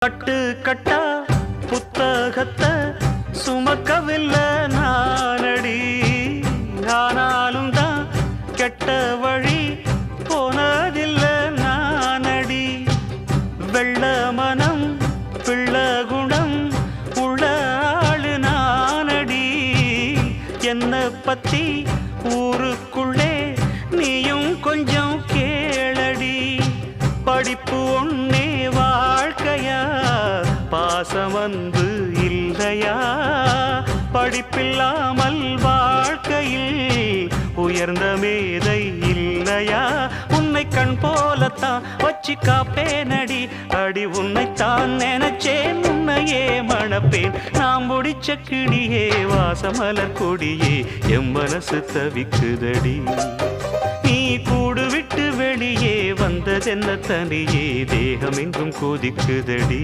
கட்டு கட்டா புத்தகத்தை சுமக்கவில்லை நானடி, ஆனாலும் தான் கெட்ட வழி போனதில்லை நானடி. வெள்ள மனம் பிள்ள குணம் உள்ள ஆளு நானடி. என்ன பத்தி ஊருக்குள்ளே நீயும் கொஞ்சம் கேளடி. படிப்பு ஒன்னே வாழ்க்கையா, பாசம் வந்து இல்லையா? படிப்பில்லாமல் வாழ்க்கையில் உயர்ந்த மேதை இல்லையா? உன்னை கண் போலத்தான் வச்சு காப்பேனடி. அடி உன்னைத்தான் நினைச்சேன், உன்னையே மணப்பேன். நாம் முடிச்ச கிளியே வாசமலர் கொடியே, எம் மனசு தவிக்குதடி. நீ கூடு விட்டு வெளியே வந்ததென்ன தனியே, தேகம் எங்கும் கொதிக்குதடி.